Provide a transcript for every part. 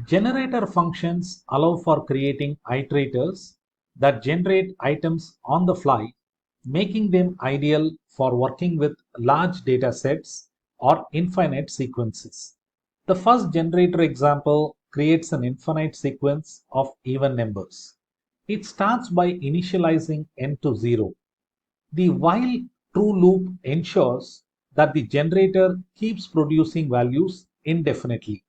Generator functions allow for creating iterators that generate items on the fly, making them ideal for working with large data sets or infinite sequences. The first generator example creates an infinite sequence of even numbers. It starts by initializing n to 0. The while true loop ensures that the generator keeps producing values indefinitely.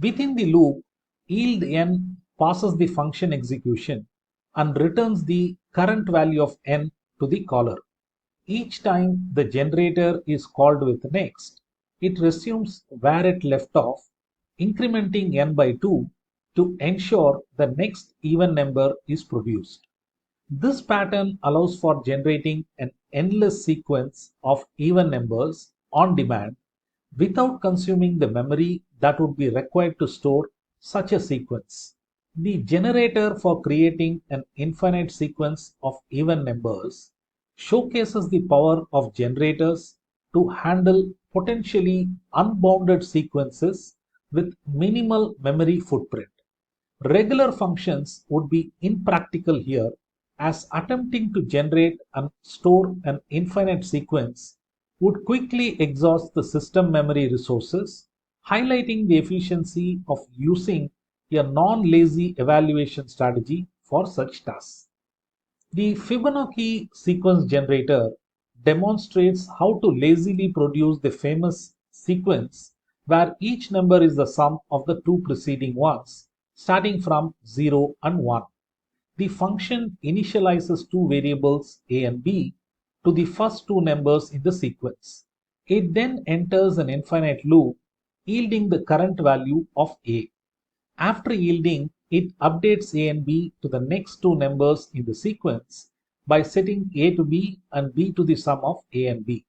Within the loop, yield n passes the function execution and returns the current value of n to the caller. Each time the generator is called with next, it resumes where it left off, incrementing n by 2 to ensure the next even number is produced. This pattern allows for generating an endless sequence of even numbers on demand without consuming the memory that would be required to store such a sequence. The generator for creating an infinite sequence of even numbers showcases the power of generators to handle potentially unbounded sequences with minimal memory footprint. Regular functions would be impractical here, as attempting to generate and store an infinite sequence would quickly exhaust the system memory resources, highlighting the efficiency of using a non-lazy evaluation strategy for such tasks. The Fibonacci sequence generator demonstrates how to lazily produce the famous sequence where each number is the sum of the two preceding ones, starting from 0 and 1. The function initializes two variables a and b to the first two numbers in the sequence. It then enters an infinite loop, yielding the current value of a. After yielding, it updates a and b to the next two numbers in the sequence by setting a to b and b to the sum of a and b.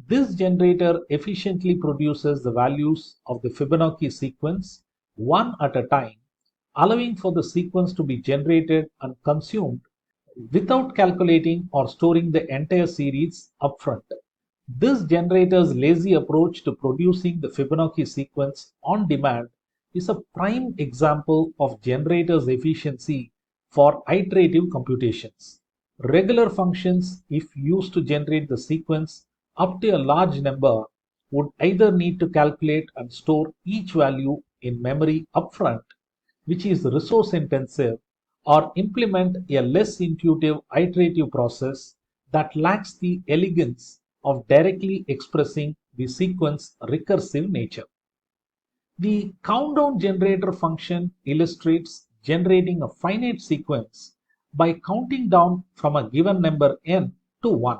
This generator efficiently produces the values of the Fibonacci sequence one at a time, allowing for the sequence to be generated and consumed without calculating or storing the entire series upfront. This generator's lazy approach to producing the Fibonacci sequence on demand is a prime example of generator's efficiency for iterative computations. Regular functions, if used to generate the sequence up to a large number, would either need to calculate and store each value in memory upfront, which is resource intensive, or implement a less intuitive iterative process that lacks the elegance of directly expressing the sequence recursive nature. The countdown generator function illustrates generating a finite sequence by counting down from a given number n to 1.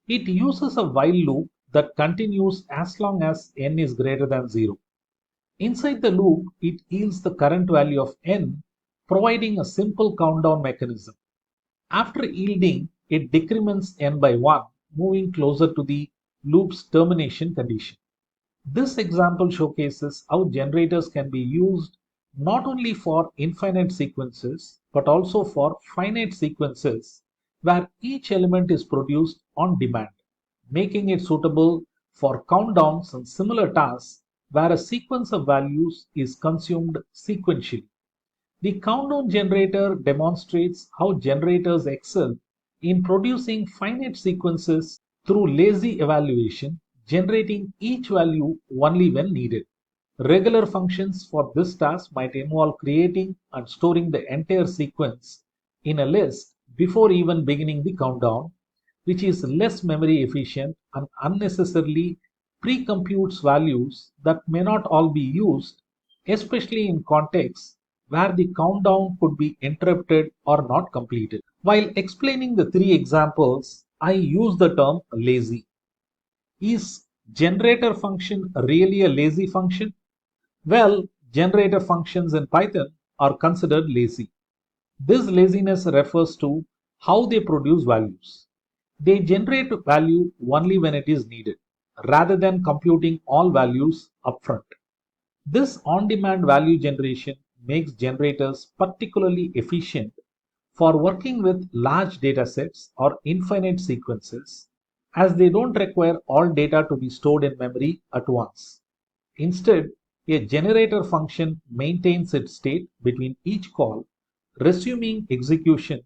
It uses a while loop that continues as long as n is greater than 0. Inside the loop, it yields the current value of n, providing a simple countdown mechanism. After yielding, it decrements n by 1, moving closer to the loop's termination condition. This example showcases how generators can be used not only for infinite sequences but also for finite sequences where each element is produced on demand, making it suitable for countdowns and similar tasks where a sequence of values is consumed sequentially. The countdown generator demonstrates how generators excel in producing finite sequences through lazy evaluation, generating each value only when needed. Regular functions for this task might involve creating and storing the entire sequence in a list before even beginning the countdown, which is less memory efficient and unnecessarily pre-computes values that may not all be used, especially in contexts where the countdown could be interrupted or not completed. While explaining the three examples, I use the term lazy. Is generator function really a lazy function? Well, generator functions in Python are considered lazy. This laziness refers to how they produce values. They generate value only when it is needed, rather than computing all values upfront. This on-demand value generation makes generators particularly efficient for working with large datasets or infinite sequences, as they don't require all data to be stored in memory at once. Instead, A generator function maintains its state between each call, resuming execution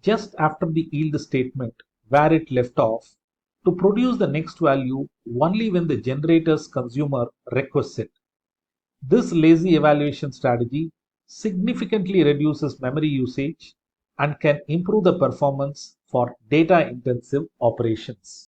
just after the yield statement where it left off to produce the next value only when the generator's consumer requests it. This lazy evaluation strategy significantly reduces memory usage and can improve the performance for data intensive operations.